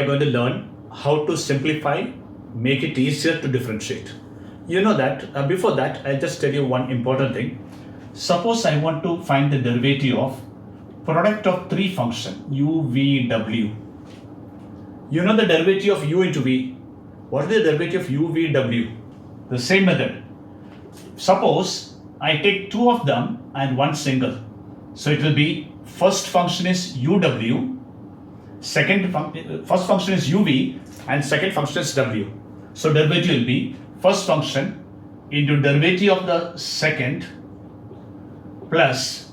going to learn how to simplify, make it easier to differentiate. You know that before that, I'll just tell you one important thing. Suppose I want to find the derivative of product of three function u, v, w. You know the derivative of u into v. What is the derivative of u, v, w? The same method. Suppose I take two of them and one single. So it will be first function is uw, first function is uv, and second function is w. So derivative will be first function into derivative of the second plus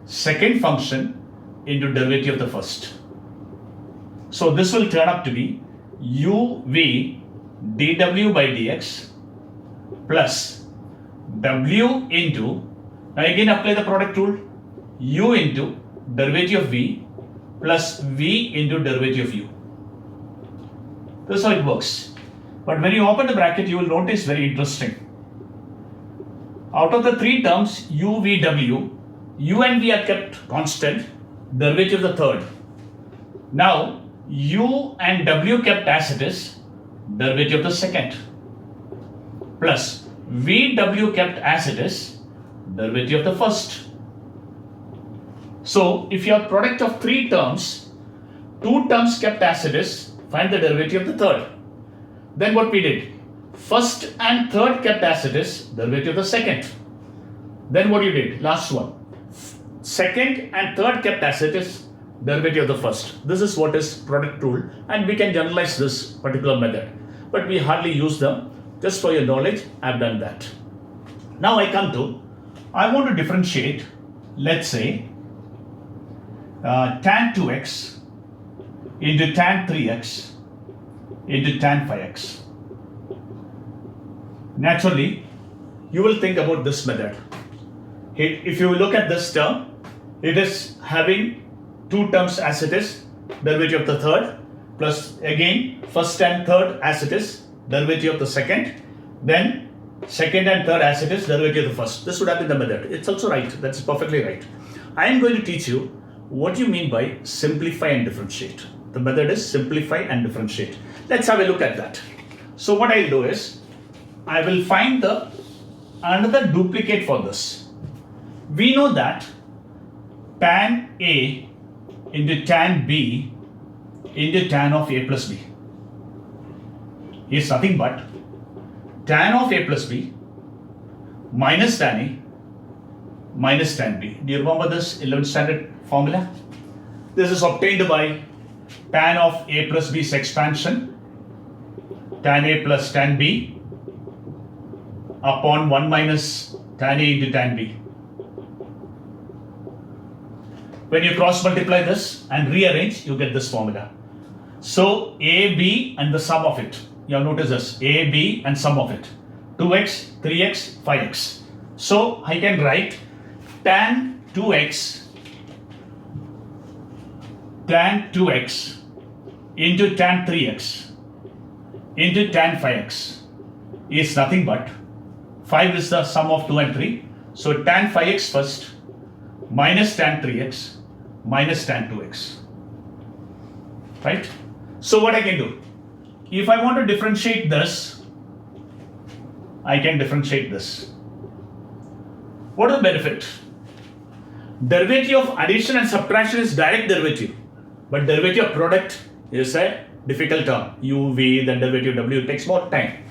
second function into derivative of the first. So this will turn up to be uv dw by dx plus w into, now again apply the product rule, u into derivative of v plus v into derivative of u. This is how it works. But when you open the bracket, you will notice very interesting. Out of the three terms u, v, w, u and v are kept constant, derivative of the third. Now u and w kept as it is, derivative of the second, plus vw kept as it is, derivative of the first. So if you have product of three terms, two terms kept as it is, find the derivative of the third. Then what we did, first and third kept as it is, derivative of the second. Then what you did, last one, second and third kept as it is, derivative of the first. This is what is product rule, and we can generalize this particular method, but we hardly use them. Just for your knowledge, I've done that. Now I come to, I want to differentiate, let's say, tan 2x into tan 3x into tan 5x. Naturally, you will think about this method. If you look at this term, it is having two terms as it is, derivative of the third, plus again first and third as it is, derivative of the second, then second and third as it is, derivative of the first. This would have been the method. It's also right. That's perfectly right. I am going to teach you what you mean by simplify and differentiate. The method is simplify and differentiate. Let's have a look at that. So what I'll do is, I will find another duplicate for this. We know that tan A into tan B into tan of A plus B is nothing but tan of A plus B minus tan A minus tan B. Do you remember this 11th standard formula? This is obtained by tan of A plus B's expansion, tan A plus tan B upon 1 minus tan A into tan B. When you cross multiply this and rearrange, you get this formula. So A, B and the sum of it. You have noticed this, A, B and sum of it. 2x, 3x, 5x. So I can write tan 2x into tan 3x into tan 5x is nothing but 5 is the sum of 2 and 3. So tan 5x first minus tan 3x minus tan 2x. Right? So what I can do? If I want to differentiate this, I can differentiate this. What is the benefit? Derivative of addition and subtraction is direct derivative, but derivative of product is a difficult term. U, V, then derivative W, it takes more time.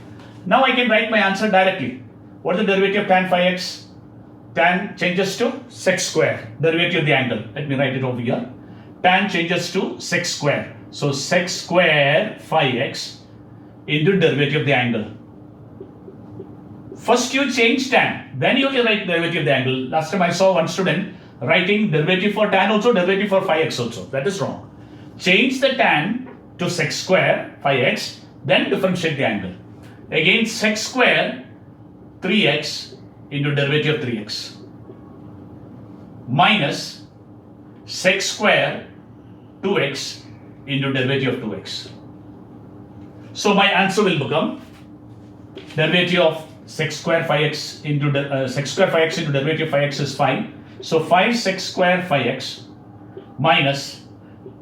Now I can write my answer directly. What is the derivative of tan 5x? Tan changes to sec square, derivative of the angle. Let me write it over here. Tan changes to sec square. So sec square 5x into derivative of the angle. First you change tan, then you can write derivative of the angle. Last time I saw one student writing derivative for tan also, derivative for 5x also. That is wrong. Change the tan to sec square 5x, then differentiate the angle. Again sec square 3x into derivative of 3x minus sec square 2x into derivative of 2x. So my answer will become derivative of sec square 5x into sec square 5x into derivative of 5x is 5. So 5 sec square 5x minus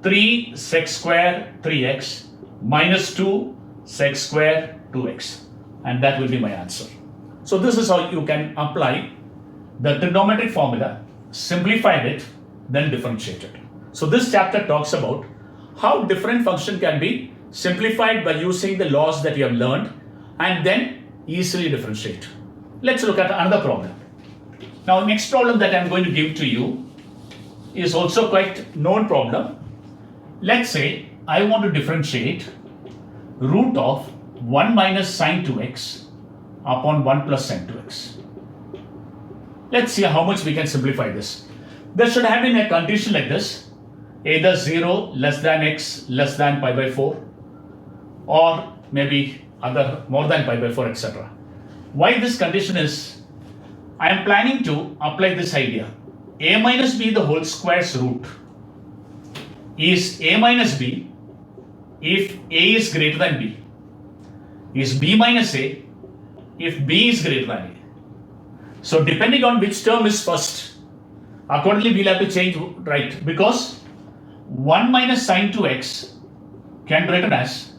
3 sec square 3x minus 2 sec square 2x, and that will be my answer. So this is how you can apply the trigonometric formula, simplified it, then differentiate it. So this chapter talks about how different function can be simplified by using the laws that you have learned and then easily differentiate. Let's look at another problem. Now, next problem that I'm going to give to you is also quite known problem. Let's say I want to differentiate root of 1 minus sine 2x upon 1 plus sine 2x. Let's see how much we can simplify this. There should have been a condition like this, either 0 less than x less than pi by 4, or maybe other more than pi by 4, etc. Why this condition is, I am planning to apply this idea. A minus b the whole square's root is a minus b if a is greater than b, is b minus a if b is greater than a. So depending on which term is first, accordingly we'll have to change, right? Because 1 minus sine 2x can be written as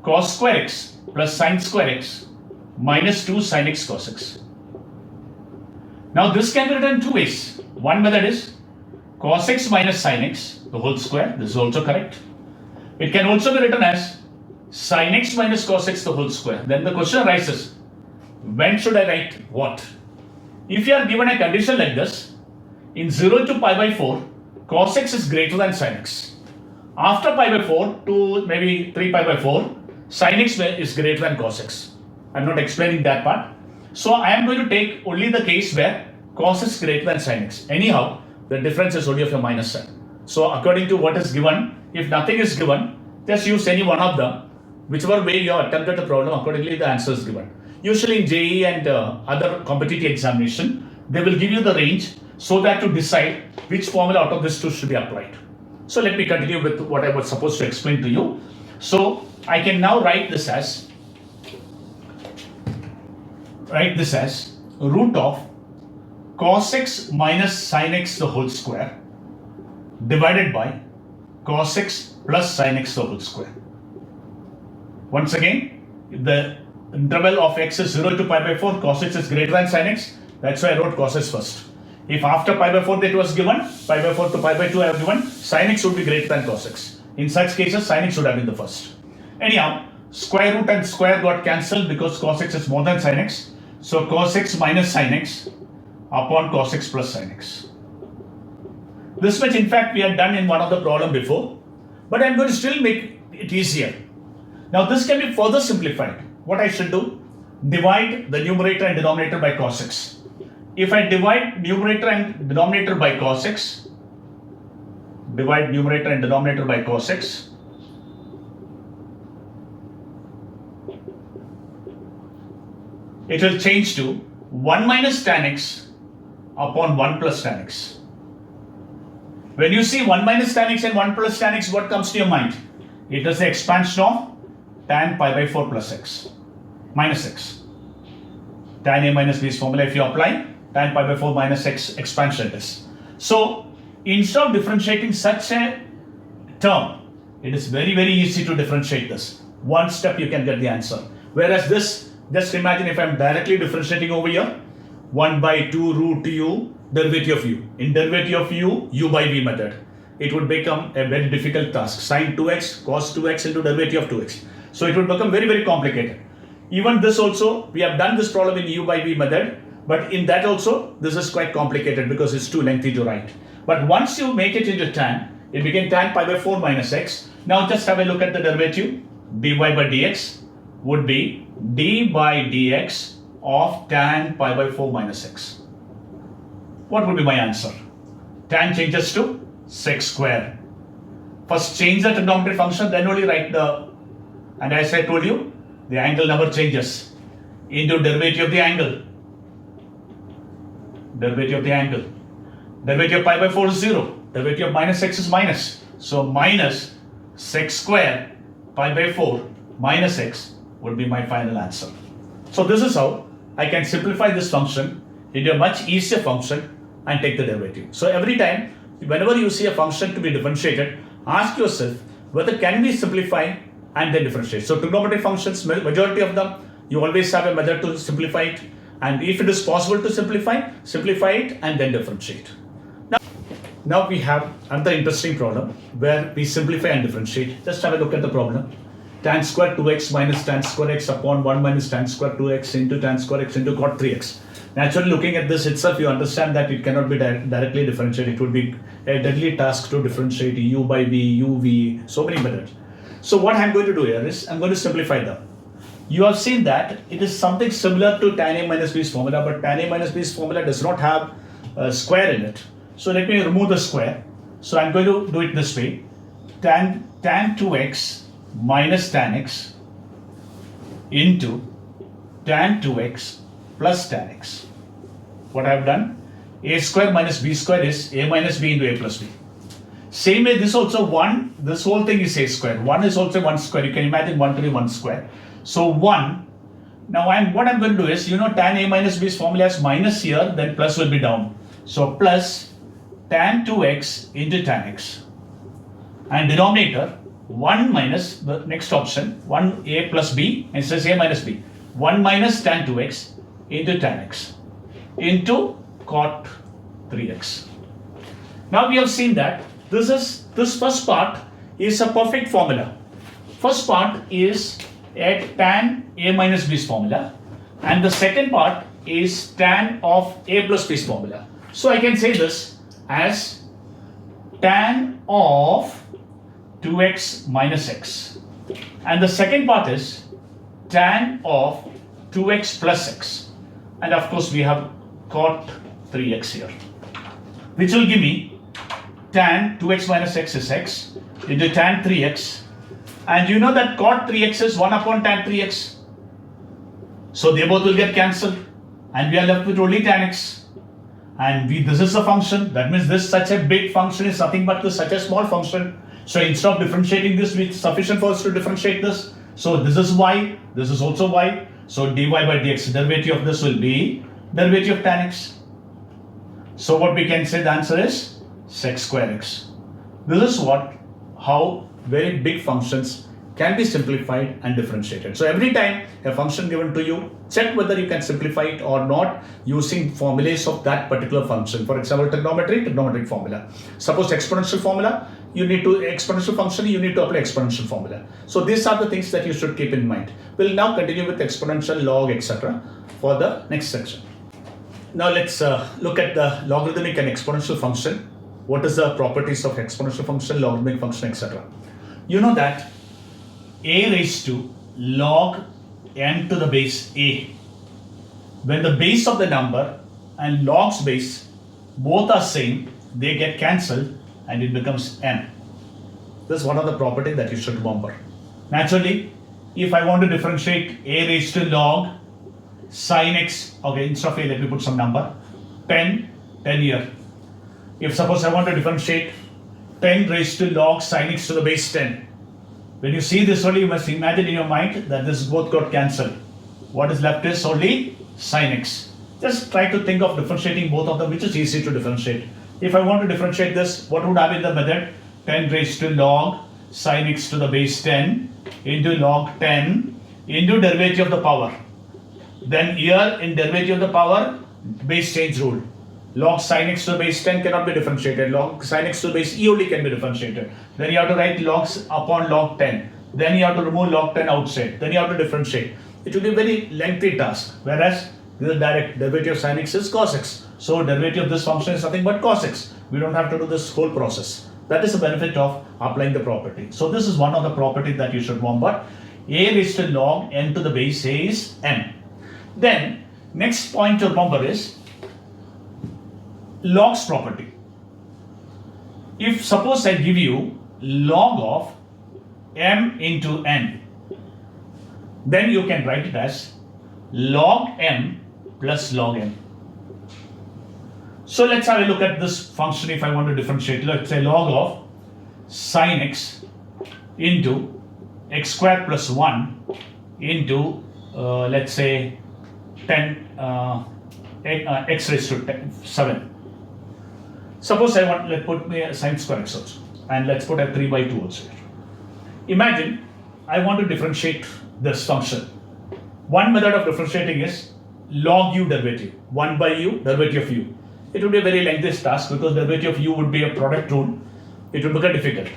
cos square x plus sine square x minus 2 sine x cos x. Now this can be written two ways. One method is cos x minus sine x the whole square. This is also correct. It can also be written as sine x minus cos x the whole square. Then the question arises, when should I write what? If you are given a condition like this, in 0 to pi by 4, cos x is greater than sine x. After pi by 4 to maybe 3 pi by 4, sine x is greater than cos x. I'm not explaining that part. So I am going to take only the case where cos is greater than sine x. Anyhow, the difference is only of a minus sign. So according to what is given, if nothing is given, just use any one of them. Whichever way you have attempted the problem, accordingly the answer is given. Usually in JEE and other competitive examination, they will give you the range so that to decide which formula out of this two should be applied. So let me continue with what I was supposed to explain to you. So I can now write this as root of cos x minus sine x the whole square divided by cos x plus sine x the whole square. Once again, if the interval of x is 0 to pi by 4, cos x is greater than sine x. That's why I wrote cos x first. If after pi by 4 that was given, pi by 4 to pi by 2 I have given, sine x would be greater than cos x. In such cases, sine x should have been the first. Anyhow, square root and square got cancelled because cos x is more than sine x. So cos x minus sine x upon cos x plus sine x. This much in fact we had done in one of the problem before, but I am going to still make it easier. Now this can be further simplified. What I should do? Divide the numerator and denominator by cos x. If I divide numerator and denominator by cos x, it will change to 1 minus tan x upon 1 plus tan x. When you see 1 minus tan x and 1 plus tan x, what comes to your mind? It is the expansion of tan pi by 4 plus x minus x. Tan a minus b's formula, if you apply, tan pi by 4 minus x expansion is. So instead of differentiating such a term, it is very, very easy to differentiate this. One step you can get the answer. Whereas this, just imagine if I am directly differentiating over here, 1 by 2 root u, derivative of u. In derivative of u by v method, it would become a very difficult task. Sin 2x, cos 2x into derivative of 2x. So it would become very, very complicated. Even this also, we have done this problem in u by v method, but in that also, this is quite complicated because it's too lengthy to write. But once you make it into tan, it became tan pi by 4 minus x. Now just have a look at the derivative. dy by dx would be d by dx of tan pi by 4 minus x. What would be my answer? Tan changes to sec square. First change the trigonometric function, then only write the, and as I told you, the angle never changes, into derivative of the angle. Derivative of the angle. Derivative of pi by 4 is 0. Derivative of minus x is minus. So minus sec square pi by 4 minus x would be my final answer. So this is how I can simplify this function into a much easier function and take the derivative. So every time, whenever you see a function to be differentiated, ask yourself whether can we simplify and then differentiate. So trigonometric functions, majority of them, you always have a method to simplify it. And if it is possible to simplify it and then differentiate. Now we have another interesting problem where we simplify and differentiate. Just have a look at the problem. Tan square 2x minus tan square x upon 1 minus tan square 2x into tan square x into cot 3x. Naturally, looking at this itself, you understand that it cannot be directly differentiated. It would be a deadly task to differentiate u by v, u, v, so many methods. So what I'm going to do here is I'm going to simplify them. You have seen that it is something similar to tan a minus b's formula, but tan a minus b's formula does not have a square in it. So let me remove the square. So I'm going to do it this way. Tan 2x minus tan x into tan 2x plus tan x. What I've done, a square minus b square is a minus b into a plus b. Same way, this also 1, this whole thing is a square. 1 is also 1 square. You can imagine 1 to be 1 square. So 1. Now what I'm going to do is, tan a minus b's formula is minus here, then plus will be down. So plus tan 2x into tan x. And denominator 1 minus the next option, 1a plus b, and it says a minus b. 1 minus tan 2x into tan x into cot 3x. Now we have seen that this first part is a perfect formula. First part is at tan a minus b's formula, and the second part is tan of a plus b's formula. So I can say this as tan of 2x minus x, and the second part is tan of 2x plus x, and of course we have cot 3x here, which will give me tan 2x minus x is x into tan 3x, and you know that cot 3x is 1 upon tan 3x, so they both will get cancelled and we are left with only tan x, and this is a function. That means this such a big function is nothing but such a small function. So instead of differentiating this, it's sufficient for us to differentiate this. So this is y, this is also y. So dy by dx, derivative of this will be derivative of tan x. So what we can say, the answer is sec square x. This is how very big functions can be simplified and differentiated. So every time a function given to you, check whether you can simplify it or not using formulas of that particular function. For example, trigonometric formula. Suppose exponential formula, exponential function, you need to apply exponential formula. So these are the things that you should keep in mind. We'll now continue with exponential, log, etc. for the next section. Now let's look at the logarithmic and exponential function. What is the properties of exponential function, logarithmic function, etc. You know that a raised to log n to the base a, when the base of the number and log's base both are same, they get cancelled and it becomes n. This is one of the properties that you should remember. Naturally, if I want to differentiate a raised to log sin x, okay, instead of a, let me put some number, 10 here. If suppose I want to differentiate 10 raised to log sin x to the base 10, when you see this only, you must imagine in your mind that this both got cancelled. What is left is only sin x. Just try to think of differentiating both of them, which is easy to differentiate. If I want to differentiate this, what would have been the method? 10 raised to log sin x to the base 10 into log 10 into derivative of the power. Then here in derivative of the power, base change rule. Log sin x to the base 10 cannot be differentiated. Log sin x to the base e only can be differentiated. Then you have to write logs upon log 10. Then you have to remove log 10 outside. Then you have to differentiate. It will be a very lengthy task. Whereas this is direct. Derivative of sin x is cos x. So derivative of this function is nothing but cos x. We don't have to do this whole process. That is the benefit of applying the property. So this is one of the properties that you should remember. A raised to log n to the base a is n. Then next point to remember is log's property. If suppose I give you log of m into n, then you can write it as log m plus log n. So let's have a look at this function. If I want to differentiate, let's say log of sin x into x squared plus 1 into let's say 10 x raised to 7. Suppose I want, let's put me a sin square x also, and let's put a 3 by 2 also here. Imagine I want to differentiate this function. One method of differentiating is log u derivative, 1 by u derivative of u. It would be a very lengthy task because derivative of u would be a product rule. It would become difficult.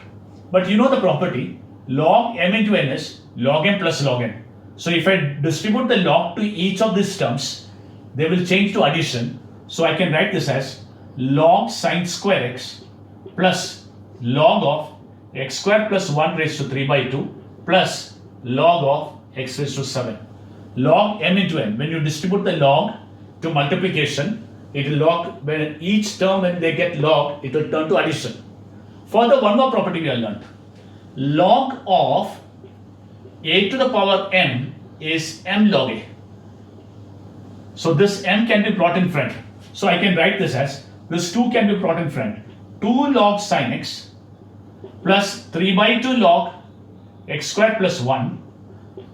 But you know the property, log m into n is log m plus log n. So if I distribute the log to each of these terms, they will change to addition. So I can write this as log sine square x plus log of x square plus 1 raised to 3 by 2 plus log of x raised to 7. Log m into n. When you distribute the log to multiplication, it will log, when each term when they get log, it will turn to addition. Further, one more property we have learned. Log of a to the power m is m log a. So this m can be brought in front. So I can write this as, this 2 can be brought in front. 2 log sine x plus 3 by 2 log x squared plus 1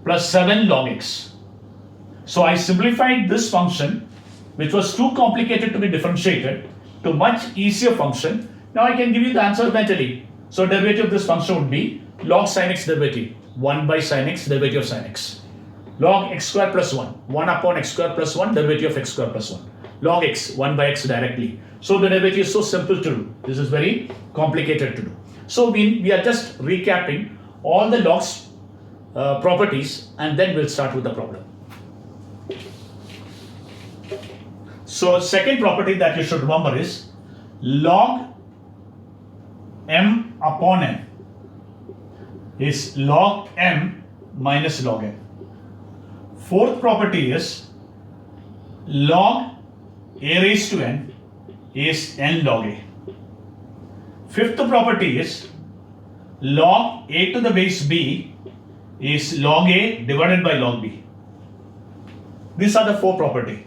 plus 7 log x. So I simplified this function, which was too complicated to be differentiated, to much easier function. Now I can give you the answer mentally. So derivative of this function would be log sine x derivative, 1 by sine x derivative of sine x. Log x squared plus 1, 1 upon x squared plus 1 derivative of x squared plus 1. Log x, 1 by x directly. So the derivative is so simple to do. This is very complicated to do. So we are just recapping all the logs properties, and then we'll start with the problem. So second property that you should remember is log m upon n is log m minus log n. Fourth property is log a raised to n is n log a. Fifth property is log a to the base b is log a divided by log b. These are the four property.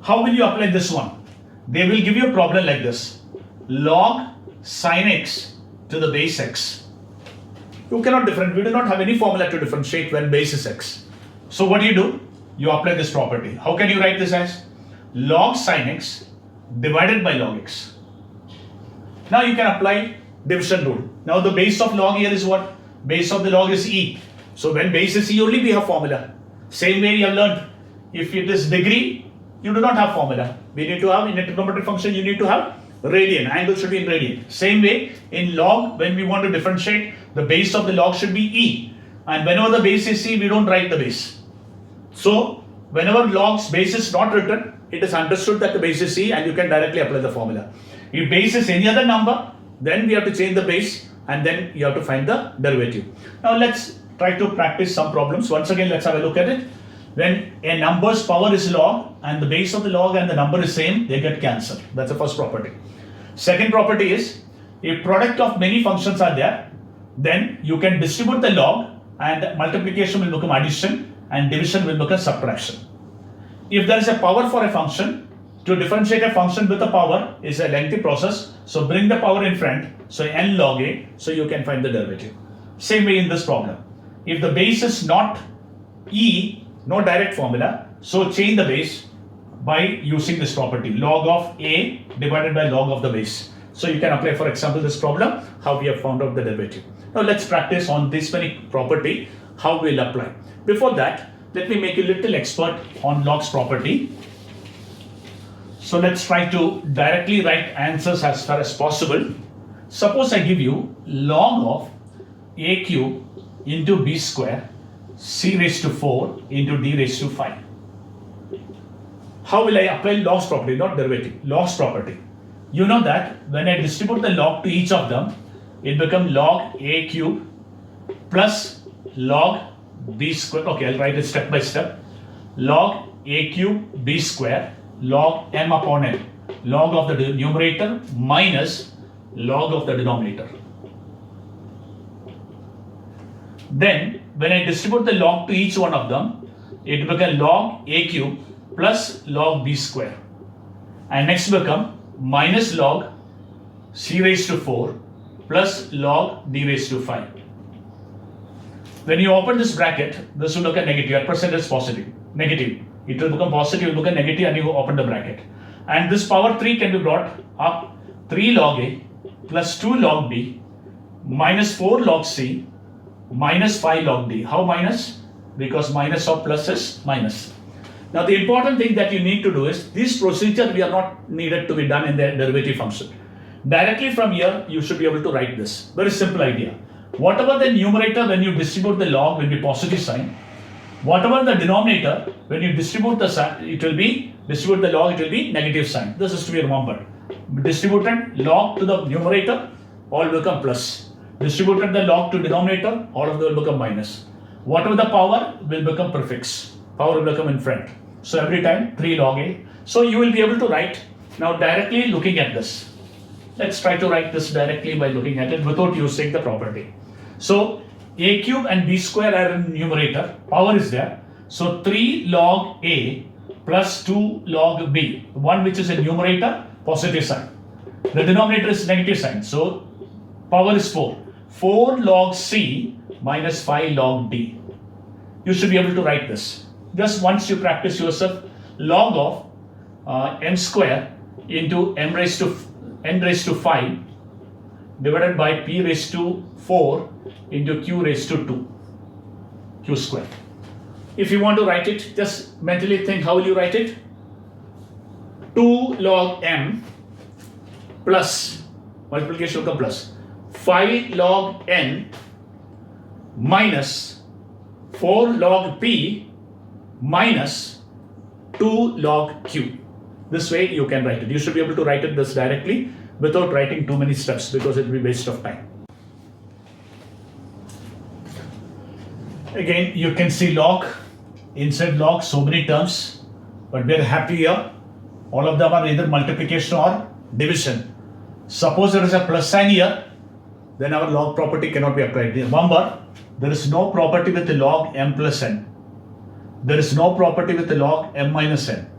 How will you apply this one? They will give you a problem like this. Log sine x to the base x. You cannot differentiate. We do not have any formula to differentiate when base is x. So what do? You apply this property. How can you write this as? Log sine x divided by log x. Now you can apply division rule. Now the base of log here is what? Base of the log is e. So when base is e only we have formula. Same way you have learned. If it is degree, you do not have formula. We need to have, in a trigonometric function, you need to have radian. Angle should be in radian. Same way in log, when we want to differentiate, the base of the log should be e. And whenever the base is c, we don't write the base. So whenever log's base is not written, it is understood that the base is c, and you can directly apply the formula. If base is any other number, then we have to change the base, and then you have to find the derivative. Now let's try to practice some problems. Once again, let's have a look at it. When a number's power is log and the base of the log and the number is same, they get cancelled. That's the first property. Second property is, if product of many functions are there, then you can distribute the log and multiplication will become addition and division will become subtraction. If there is a power for a function, to differentiate a function with a power is a lengthy process. So bring the power in front, so n log a, so you can find the derivative. Same way in this problem. If the base is not e, no direct formula, so change the base by using this property, log of a divided by log of the base. So you can apply, for example, this problem, how we have found out the derivative. Now let's practice on this many property, how we'll apply. Before that, let me make you a little expert on logs property. So let's try to directly write answers as far as possible. Suppose I give you log of a cube into b square c raised to 4 into d raised to 5. How will I apply logs property, not derivative, logs property? You know that when I distribute the log to each of them, it becomes log a cube plus log b square. Okay, I'll write it step by step. Log a cube b square log m upon n, log of the numerator minus log of the denominator. Then when I distribute the log to each one of them, it becomes log a cube plus log b square, and next become minus log c raised to 4 plus log d raised to 5. When you open this bracket, this will look a negative. At present it's positive, negative. It will become positive, it will become negative, and you open the bracket. And this power 3 can be brought up, 3 log a plus 2 log b minus 4 log c minus 5 log d. How minus? Because minus of plus is minus. Now the important thing that you need to do is, this procedure we are not needed to be done in the derivative function. Directly from here, you should be able to write this. Very simple idea. Whatever the numerator when you distribute the log will be positive sign. Whatever the denominator, when you distribute the sign, distribute the log, it will be negative sign. This is to be remembered. Distributed log to the numerator, all will become plus. Distributed the log to denominator, all of them will become minus. Whatever the power will become prefix. Power will become in front. So every time 3 log a. So you will be able to write now directly looking at this. Let's try to write this directly by looking at it without using the property. So a cube and b square are in numerator, power is there. So 3 log a plus 2 log b, one which is in numerator, positive sign. The denominator is negative sign, so power is 4. 4 log c minus 5 log d. You should be able to write this. Just once you practice yourself, log of m square into n raised to 5 divided by p raised to 4 into q raised to 2, q square. If you want to write it, just mentally think, how will you write it? 2 log m plus, multiplication will come plus, 5 log n minus 4 log p minus 2 log q. This way you can write it. You should be able to write it this directly without writing too many steps, because it will be waste of time. Again, you can see log, inside log, so many terms, but we are happy here. All of them are either multiplication or division. Suppose there is a plus sign here, then our log property cannot be applied. Remember, there is no property with the log m plus n. There is no property with the log m minus n.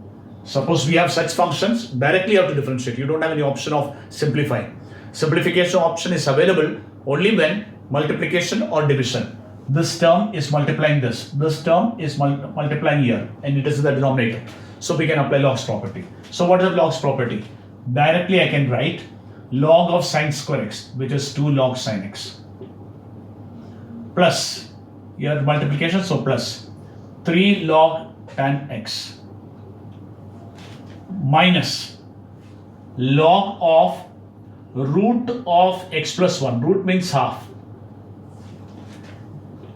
Suppose we have such functions, directly you have to differentiate. You don't have any option of simplifying. Simplification option is available only when multiplication or division. This term is multiplying this. This term is multiplying here, and it is the denominator. So we can apply log's property. So what is log's property? Directly I can write log of sine square x, which is 2 log sine x, plus here multiplication, so plus 3 log tan x, minus log of root of x plus 1. Root means half.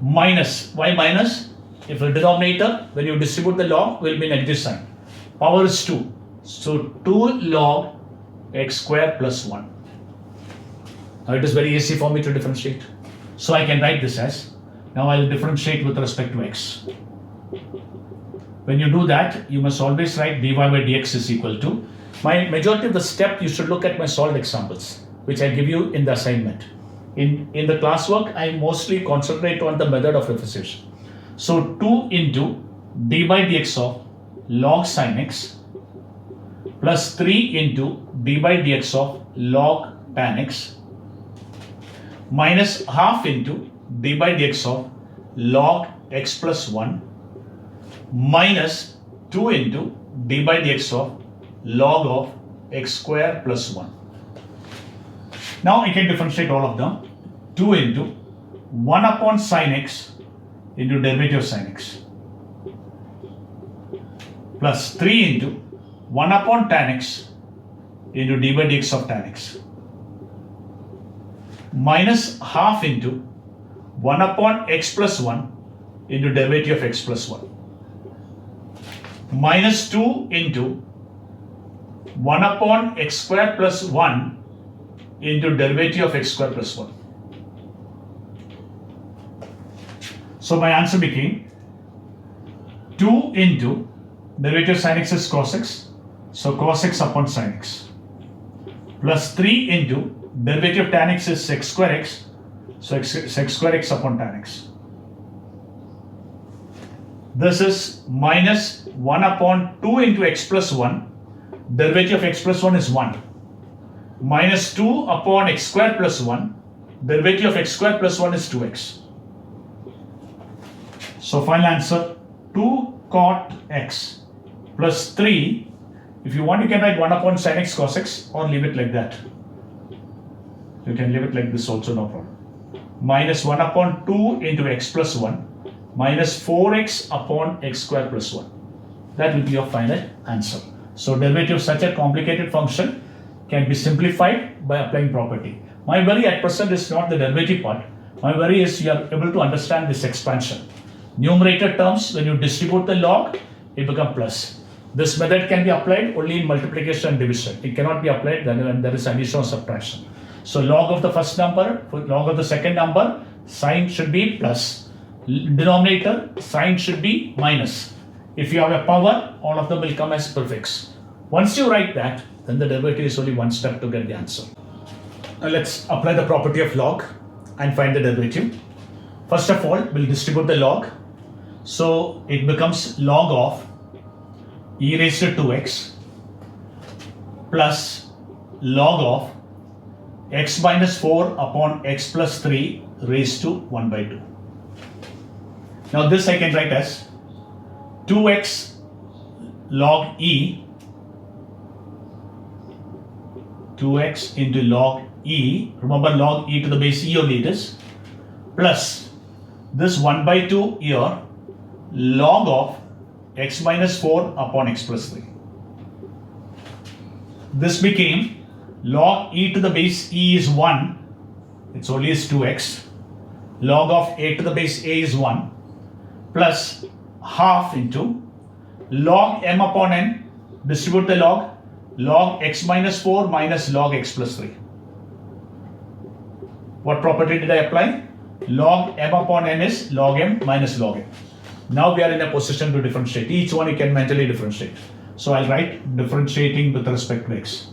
Minus. Why minus? If the denominator, when you distribute the log, will be negative sign. Power is 2. So 2 log x square plus 1. Now it is very easy for me to differentiate. So I can write this as, now I will differentiate with respect to x. When you do that, you must always write dy by dx is equal to, my majority of the step you should look at my solved examples, which I give you in the assignment. In the classwork, I mostly concentrate on the method of differentiation. So 2 into d by dx of log sin x plus 3 into d by dx of log tan x minus half into d by dx of log x plus 1 minus 2 into d by dx of log of x square plus 1. Now I can differentiate all of them. 2 into 1 upon sin x into derivative of sin x plus 3 into 1 upon tan x into d by dx of tan x minus half into 1 upon x plus 1 into derivative of x plus 1 minus 2 into 1 upon x square plus 1 into derivative of x square plus 1. So my answer became 2 into derivative of sin x is cos x, so cos x upon sin x, plus 3 into derivative of tan x is sec square x, so sec square x upon tan x. This is minus 1 upon 2 into x plus 1, derivative of x plus 1 is 1, minus 2 upon x square plus 1, derivative of x square plus 1 is 2x. So final answer 2 cot x plus 3. If you want, you can write 1 upon sin x cos x, or leave it like that. You can leave it like this also, no problem. minus 1 upon 2 into x plus 1 minus 4x upon x square plus 1. That will be your final answer. So derivative of such a complicated function can be simplified by applying property. My worry at present is not the derivative part. My worry is you are able to understand this expansion. Numerator terms, when you distribute the log, it becomes plus. This method can be applied only in multiplication and division. It cannot be applied when there is addition or subtraction. So log of the first number, log of the second number, sign should be plus. Denominator, sign should be minus. If you have a power, all of them will come as prefix. Once you write that, then the derivative is only one step to get the answer. Now let's apply the property of log and find the derivative. First of all, we'll distribute the log. So it becomes log of e raised to 2x plus log of x minus 4 upon x plus 3 raised to 1 by 2. Now this I can write as 2x log e, 2x into log e, remember log e to the base e only it is, plus this 1 by 2 here, log of x minus 4 upon x plus 3. This became log e to the base e is 1, it's only is 2x, log of a to the base a is 1, plus half into log m upon n, distribute the log x minus 4 minus log x plus 3. What property did I apply? Log m upon n is log m minus log n. Now we are in a position to differentiate. Each one you can mentally differentiate. So I'll write differentiating with respect to x.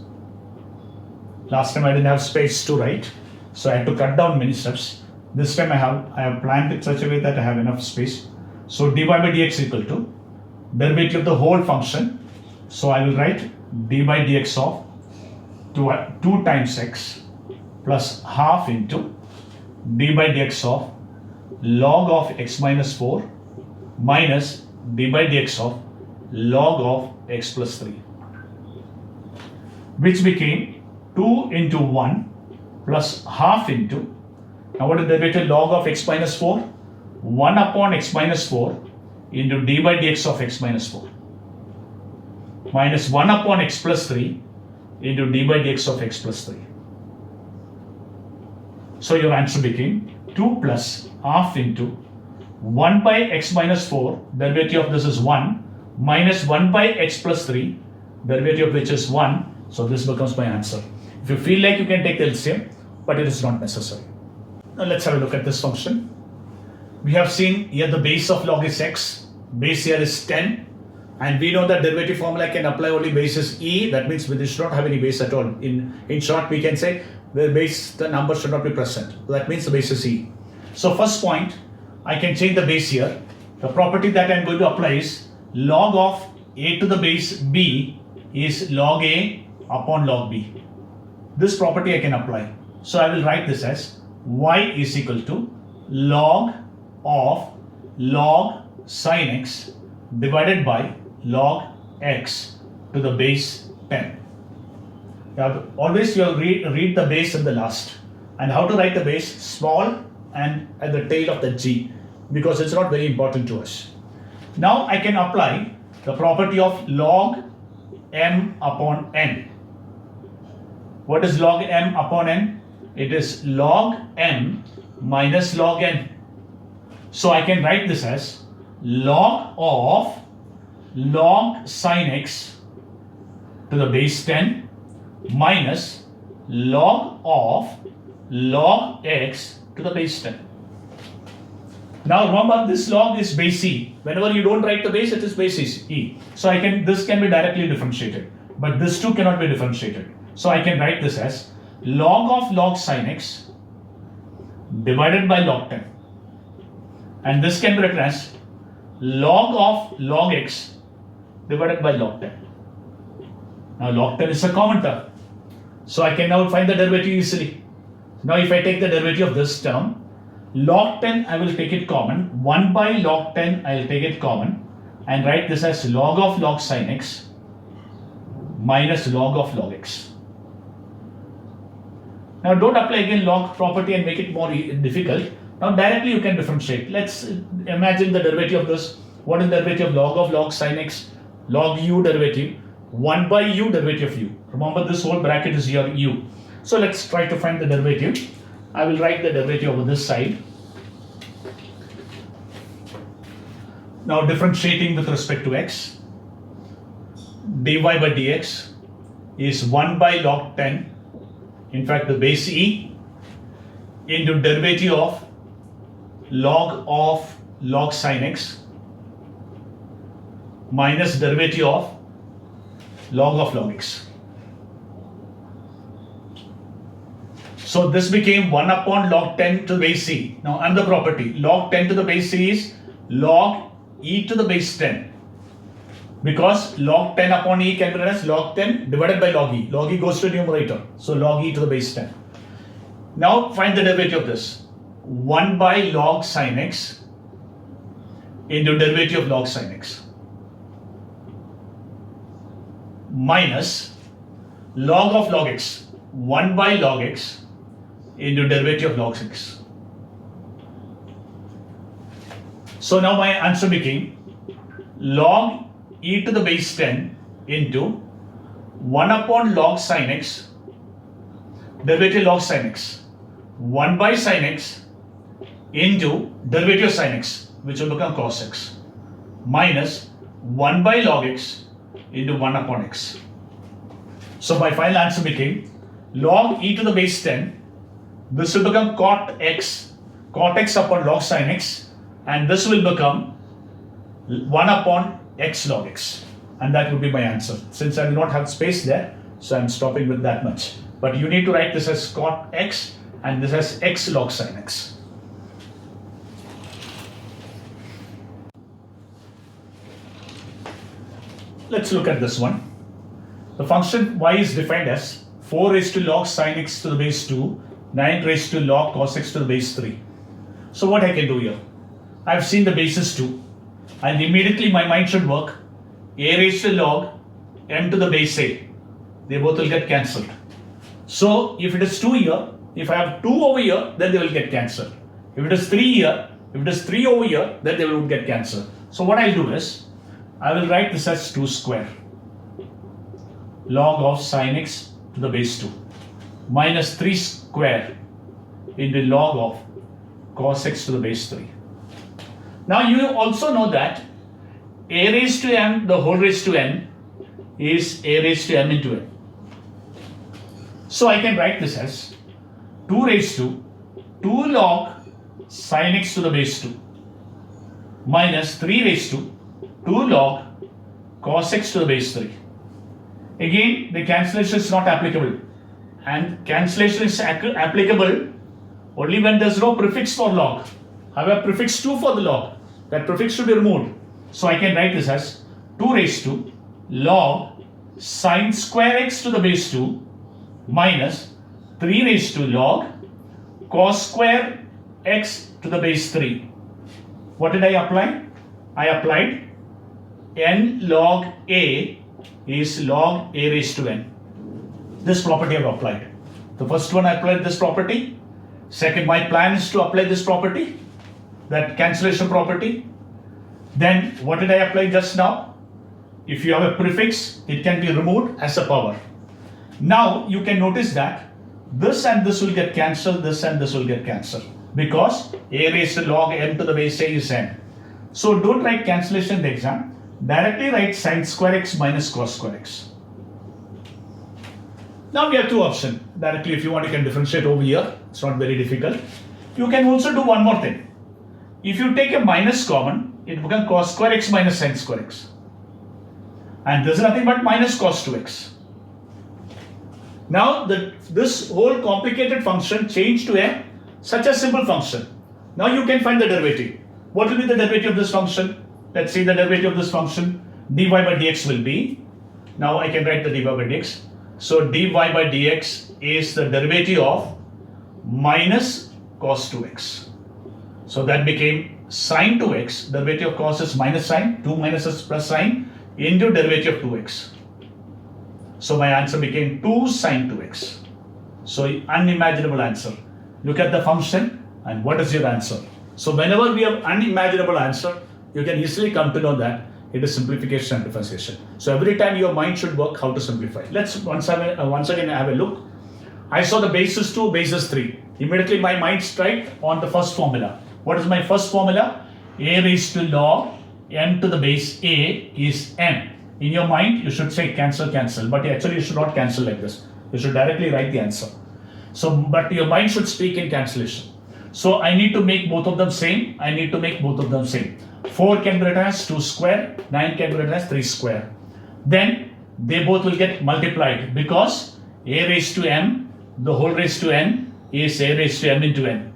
Last time I didn't have space to write, so I had to cut down many steps. This time I have planned it such a way that I have enough space. So dy by dx equal to derivative of the whole function. So I will write d by dx of 2 times x plus half into d by dx of log of x minus 4 minus d by dx of log of x plus 3, which became 2 into 1 plus half into, now what is the derivative log of x minus 4? 1 upon x minus 4 into d by dx of x minus 4 minus 1 upon x plus 3 into d by dx of x plus 3. So your answer became 2 plus half into 1 by x minus 4, derivative of this is 1, minus 1 by x plus 3, derivative of which is 1. So this becomes my answer. If you feel like you can take the LCM, but it is not necessary. Now let's have a look at this function. We have seen here the base of log is x, base here is 10, and we know that derivative formula can apply only base is e, that means we should not have any base at all. In short, we can say the base, the number should not be present. So that means the base is e. So first point, I can change the base here. The property that I am going to apply is log of a to the base b is log a upon log b. This property I can apply. So I will write this as y is equal to log of log sin x divided by log x to the base 10. Always you read the base in the last. And how to write the base? Small and at the tail of the g, because it's not very important to us. Now I can apply the property of log m upon n. What is log m upon n? It is log m minus log n. So I can write this as log of log sin x to the base 10 minus log of log x to the base 10. Now remember, this log is base e. Whenever you don't write the base, it is base e. So this can be directly differentiated, but this too cannot be differentiated. So I can write this as log of log sin x divided by log 10. And this can be written as log of log x divided by log 10. Now log 10 is a common term. So I can now find the derivative easily. Now if I take the derivative of this term, log 10 I will take it common, 1 by log 10 I will take it common and write this as log of log sin x minus log of log x. Now don't apply again log property and make it more difficult. Now directly you can differentiate. Let's imagine the derivative of this. What is the derivative of log sin x, log u derivative, 1 by u derivative of u. Remember this whole bracket is your u. So let's try to find the derivative. I will write the derivative over this side. Now differentiating with respect to x, dy by dx is 1 by log 10, in fact the base e, into derivative of log sin x minus derivative of log x. So this became 1 upon log 10 to the base c. Now another property, log 10 to the base c is log e to the base 10, because log 10 upon e can be written as log 10 divided by log e. Log e goes to the numerator, so log e to the base 10. Now find the derivative of this. 1 by log sin x into derivative of log sin x minus log x, 1 by log x into derivative of log x. So now my answer became log e to the base 10 into 1 upon log sin x, derivative log sin x, 1 by sin x into derivative sin x, which will become cos x, minus 1 by log x into 1 upon x. So my final answer became log e to the base 10. This will become cot x upon log sin x, and this will become 1 upon x log x. And that would be my answer. Since I do not have space there, so I'm stopping with that much. But you need to write this as cot x and this as x log sin x. Let's look at this one. The function y is defined as 4 raised to log sin x to the base 2, 9 raised to log cos x to the base 3. So what I can do here? I've seen the bases 2, and immediately my mind should work. A raised to log m to the base a. They both will get cancelled. So if it is 2 here, if I have 2 over here, then they will get cancelled. If it is 3 here, if it is 3 over here, then they will get cancelled. So what I'll do is, I will write this as 2 square log of sin x to the base 2 minus 3 square into log of cos x to the base 3. Now you also know that a raised to m, the whole raised to n, is a raised to m into n. So I can write this as 2 raised to 2 log sin x to the base 2 minus 3 raised to 2 log cos x to the base 3. Again, the cancellation is not applicable, and cancellation is applicable only when there is no prefix for log. I have a prefix 2 for the log. That prefix should be removed. So I can write this as 2 raised to log sin square x to the base 2 minus 3 raised to log cos square x to the base 3. What did I apply? I applied n log a is log a raised to n. This property I have applied. The first one I applied this property. Second, my plan is to apply this property, that cancellation property. Then what did I apply just now? If you have a prefix, it can be removed as a power. Now you can notice that this and this will get cancelled, this and this will get cancelled, because a raised to log m to the base a is n. So don't write cancellation in the exam. Directly write sin square x minus cos square x. Now we have two options. Directly, if you want, you can differentiate over here. It's not very difficult. You can also do one more thing. If you take a minus common, it becomes cos square x minus sin square x. And this is nothing but minus cos 2x. Now this whole complicated function changed to such a simple function. Now you can find the derivative. What will be the derivative of this function? Let's see the derivative of this function. Dy by dx will be, now I can write the dy by dx. So dy by dx is the derivative of minus cos 2x. So that became sin 2x, derivative of cos is minus sin, 2 minus is plus sin, into derivative of 2x. So my answer became 2 sin 2x. So unimaginable answer. Look at the function and what is your answer. So whenever we have unimaginable answer, you can easily come to know that it is simplification and differentiation. So every time your mind should work how to simplify. Let's once again have a look. I saw the basis 2, basis 3. Immediately my mind strike on the first formula. What is my first formula? A raised to log n to the base a is n. In your mind, you should say cancel, cancel. But actually you should not cancel like this. You should directly write the answer. So, but your mind should speak in cancellation. So I need to make both of them same. I need to make both of them same. 4 can be written as 2 square, 9 can be written as 3 square. Then they both will get multiplied because a raised to m, the whole raised to n is a raised to m into n.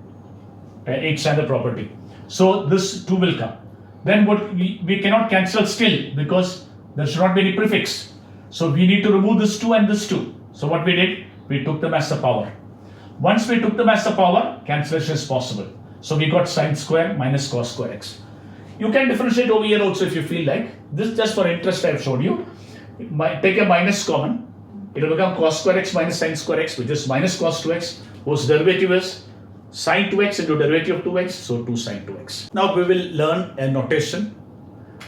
8th standard property. So this 2 will come. Then what we cannot cancel still because there should not be any prefix. So we need to remove this 2 and this 2. So what we did, we took them as the power. Once we took them as the power, cancellation is possible. So we got sine square minus cos square x. You can differentiate over here also if you feel like. This just for interest I have shown you. Take a minus common. It will become cos square x minus sine square x, which is minus cos 2x, whose derivative is sine 2x into derivative of 2x, so 2 sine 2x. Now we will learn a notation.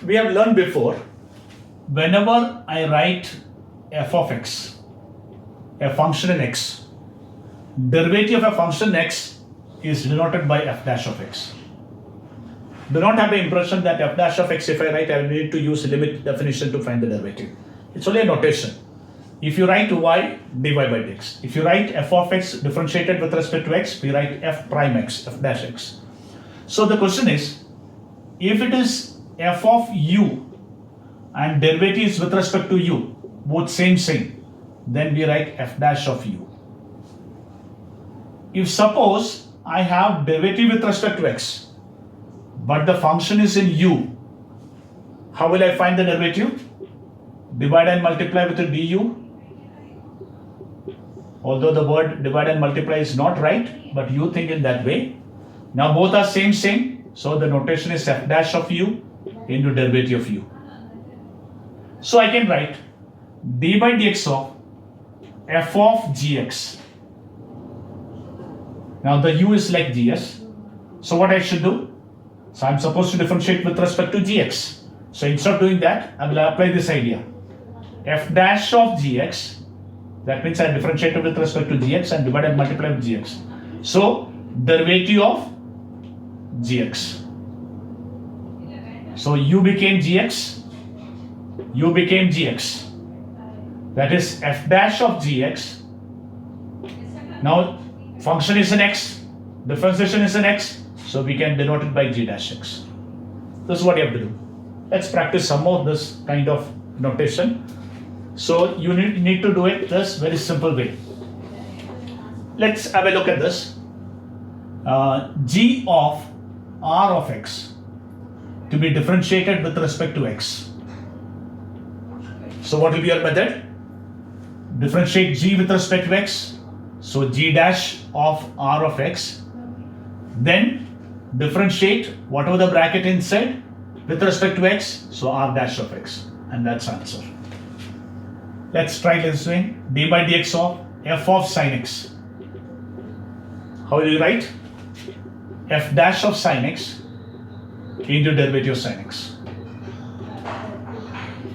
We have learned before, whenever I write f of x, a function in x, derivative of a function x is denoted by f dash of x. Do not have the impression that f dash of x, if I write, I will need to use limit definition to find the derivative. It's only a notation. If you write y, dy by dx. If you write f of x differentiated with respect to x, we write f prime x, f dash x. So the question is, if it is f of u and derivatives with respect to u, both same, then we write f dash of u. If suppose I have derivative with respect to x, but the function is in u, how will I find the derivative? Divide and multiply with a du. Although the word divide and multiply is not right, but you think in that way. Now both are same, so the notation is f dash of u into derivative of u. So I can write d by dx of f of gx. Now the u is like gs. So what I should do? So I'm supposed to differentiate with respect to gx. So instead of doing that, I will apply this idea. F dash of gx, that means I differentiate with respect to gx and divide and multiply with gx. So derivative of gx. So u became gx, u became gx. That is f dash of gx. Now function is in x, differentiation is in x, so we can denote it by g dash x. This is what you have to do. Let's practice some more of this kind of notation. So you need to do it this very simple way. Let's have a look at this. G of r of x to be differentiated with respect to x. So what will be your method? Differentiate g with respect to x. So g dash of r of x. Then differentiate whatever the bracket inside with respect to x. So r dash of x. And that's answer. Let's try listening. D by dx of f of sine x. How will you write? F dash of sine x into derivative of sine x.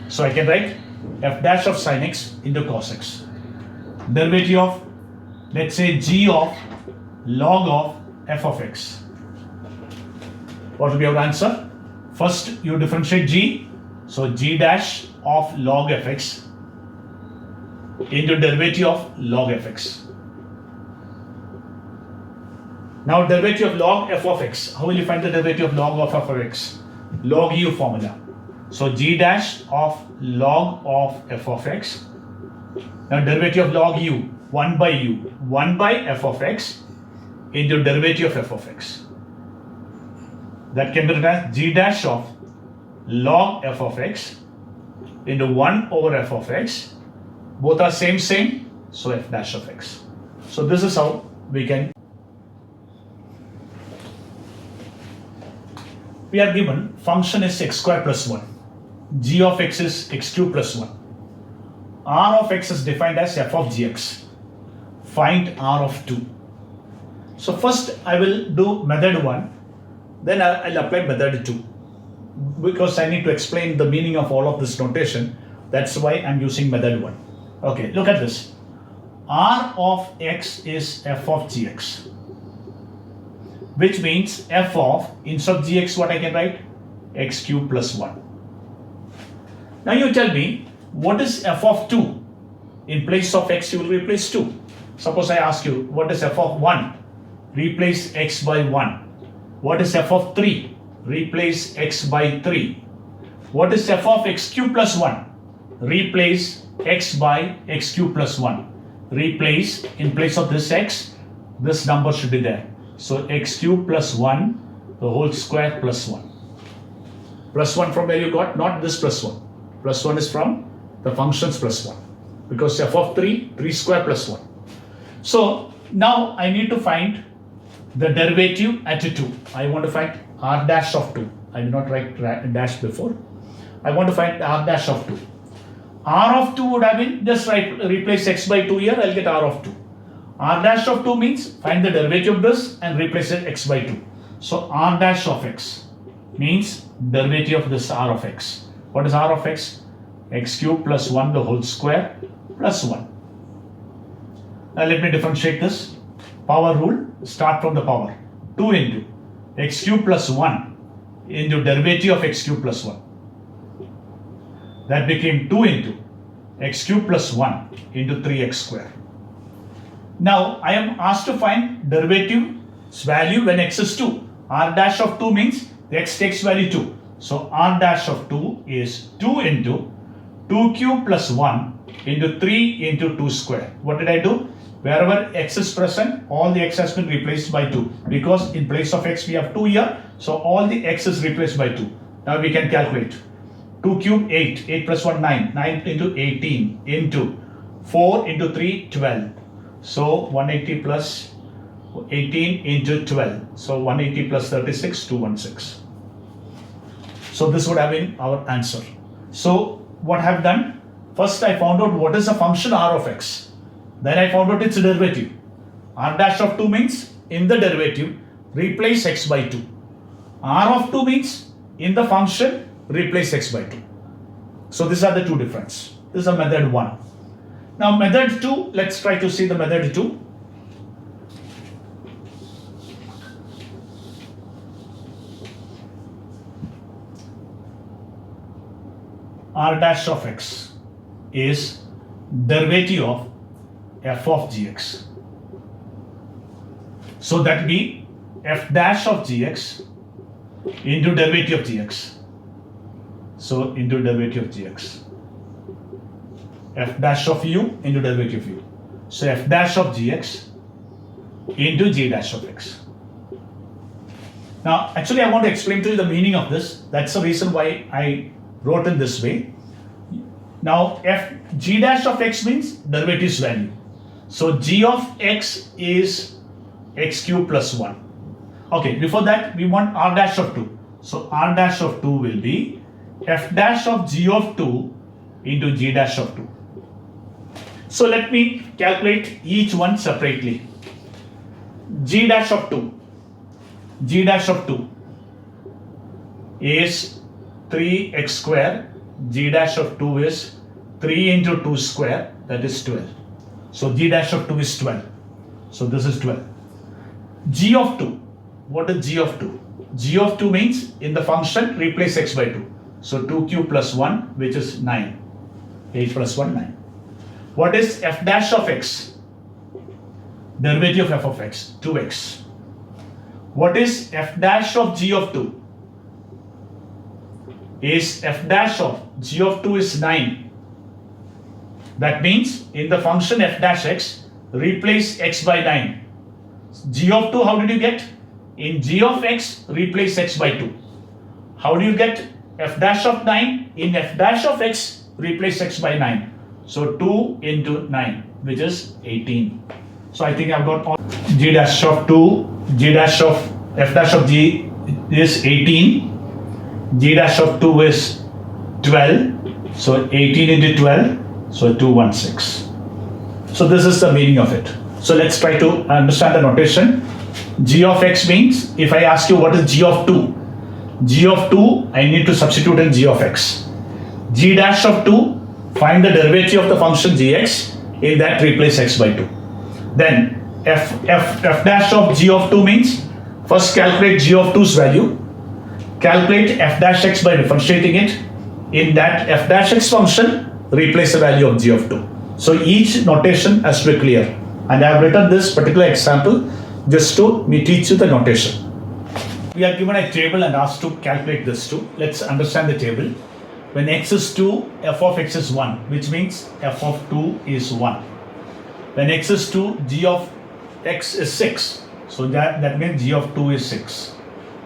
So I can write f dash of sine x into cos x. Derivative of, let's say, g of log of f of x. What will be our answer? First you differentiate g. So g dash of log fx into derivative of log fx. Now derivative of log f of x. How will you find the derivative of log of f of x? Log u formula. So g dash of log of f of x. Now derivative of log u, 1 by u, 1 by f of x into derivative of f of x. That can be written as g dash of log f of x into 1 over f of x. Both are same, so f dash of x. So this is how we can. We are given function is x square plus 1. G of x is x cube plus 1. R of x is defined as f of gx. find R of 2. So first I will do method 1, then I'll apply method 2. Because I need to explain the meaning of all of this notation, that's why I'm using method 1. Okay, look at this. R of x is f of gx, which means f of, instead of gx, what I can write? X cube plus 1. Now you tell me, what is f of 2? In place of x, you will replace 2. Suppose I ask you, what is f of 1? Replace x by 1. What is f of 3? Replace x by 3. What is f of x cube plus 1? Replace x by x cube plus 1. Replace, in place of this x, this number should be there. So x cube plus 1, the whole square plus 1. Plus 1 from where you got? Not this plus 1. Plus 1 is from the functions plus 1. Because f of 3, 3 square plus 1. So now I need to find the derivative at 2. I want to find r dash of 2. I did not write dash before. I want to find r dash of 2. R of 2 would have been, just replace x by 2 here, I'll get r of 2. R dash of 2 means find the derivative of this and replace it x by 2. So r dash of x means derivative of this r of x. What is r of x? X cube plus 1 the whole square plus 1. Now let me differentiate this. Power rule, start from the power. 2 into x cube plus 1 into derivative of x cube plus 1. That became 2 into x cube plus 1 into 3x square. Now I am asked to find derivative's value when x is 2. R dash of 2 means the x takes value 2. So r dash of 2 is 2 into 2 cube plus 1 into 3 into 2 square. What did I do? Wherever x is present, all the x has been replaced by 2. Because in place of x we have 2 here, so all the x is replaced by 2. Now we can calculate. 2 cube 8, 8 plus 1 9, 9 into 18 into 4 into 3 12. So 180 plus 18 into 12. So 180 plus 36 216. So this would have been our answer. So what I have done? First I found out what is the function r of x. Then I found out its derivative. R dash of 2 means in the derivative replace x by 2. R of 2 means in the function replace x by 2. So these are the two differences. This is a method 1. Now method 2, let's try to see the method 2. R dash of x is derivative of f of gx. So that be f dash of gx into derivative of gx. So into derivative of gx. F dash of u into derivative of u. So f dash of gx into g dash of x. Now actually I want to explain to you the meaning of this. That's the reason why I wrote in this way. Now f g dash of x means derivative's value. So g of x is x cube plus 1. Okay, before that we want r dash of 2. So r dash of 2 will be f dash of g of 2 into g dash of 2. So let me calculate each one separately. G dash of 2. G dash of 2 is 3x square. G dash of 2 is 3 into 2 square, that is 12. So g dash of 2 is 12. So this is 12. G of 2. What is g of 2? G of 2 means in the function replace x by 2. So 2 cube plus 1, which is 9. 8 plus 1, 9. What is f dash of x? Derivative of f of x, 2x. What is f dash of g of 2? Is f dash of g of 2 is 9. That means in the function f dash x, replace x by 9. G of 2, how did you get? In g of x, replace x by 2. How do you get f dash of 9? In f dash of x, replace x by 9. So 2 into 9, which is 18. So I think I've got all. G dash of 2, g dash of f dash of g is 18. G dash of 2 is 12. So 18 into 12, so 216. So this is the meaning of it. So let's try to understand the notation. G of x means, if I ask you what is g of 2, g of 2 I need to substitute in g of x. G dash of 2, find the derivative of the function gx, in that replace x by 2. Then f dash of g of 2 means, first calculate g of 2's value, calculate f dash x by differentiating it, in that f dash x function replace the value of g of 2. So each notation has to be clear, and I have written this particular example just to teach you the notation. We are given a table and asked to calculate this too. Let's understand the table. When x is 2, f of x is 1, which means f of 2 is 1. When x is 2, g of x is 6, so that means g of 2 is 6.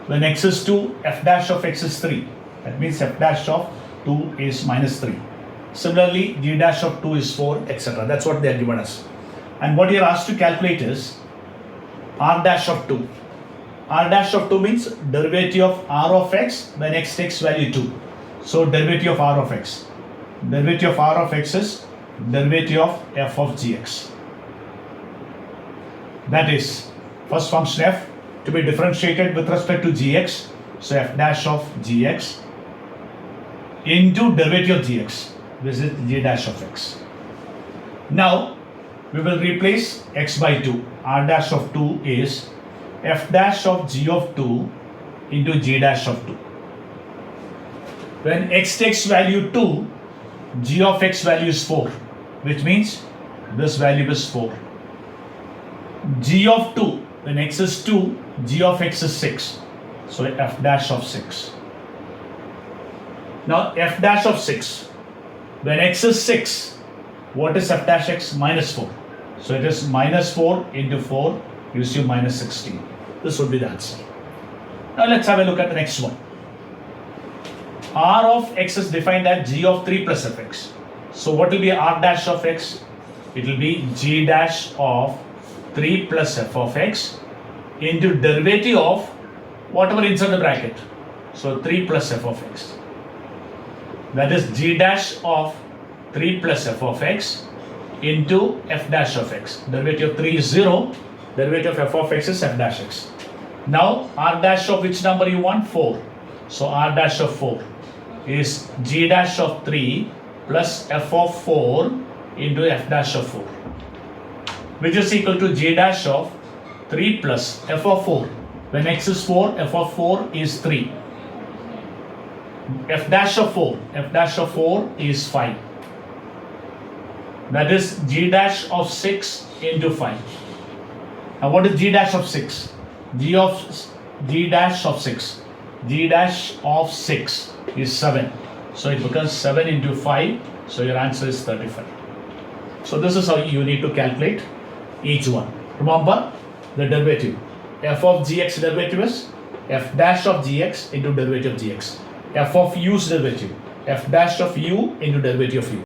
When x is 2, f dash of x is 3, that means f dash of 2 is minus 3. Similarly, g dash of 2 is 4, etc. That's what they are given us. And what you are asked to calculate is r dash of 2. R dash of 2 means derivative of r of x when x takes value 2. So derivative of r of x. Derivative of r of x is derivative of f of gx. That is, first function f to be differentiated with respect to gx. So f dash of gx into derivative of gx. This is g dash of x. Now we will replace x by 2. R dash of 2 is f dash of g of 2 into g dash of 2. When x takes value 2, g of x value is 4, which means this value is 4. G of 2, when x is 2, g of x is 6. So f dash of 6. Now f dash of 6, when x is 6, what is f dash x? Minus 4. So it is minus 4 into 4 gives you minus 16. This would be the answer. Now let's have a look at the next one. R of x is defined as g of 3 plus fx. So what will be r dash of x? It will be g dash of 3 plus f of x into derivative of whatever inside the bracket. So 3 plus f of x. That is g dash of 3 plus f of x into f dash of x. Derivative of 3 is 0. Derivative of f of x is f dash x. Now r dash of which number you want? 4. So r dash of 4 is g dash of 3 plus f of 4 into f dash of 4, which is equal to g dash of 3 plus f of 4. When x is 4, f of 4 is 3. F dash of 4 is 5. That is g dash of 6 into 5. Now what is g dash of 6? G dash of 6. G dash of 6 is 7. So it becomes 7 into 5. So your answer is 35. So this is how you need to calculate each one. Remember the derivative. F of gx derivative is f dash of gx into derivative of gx. F of u's derivative. F dash of u into derivative of u.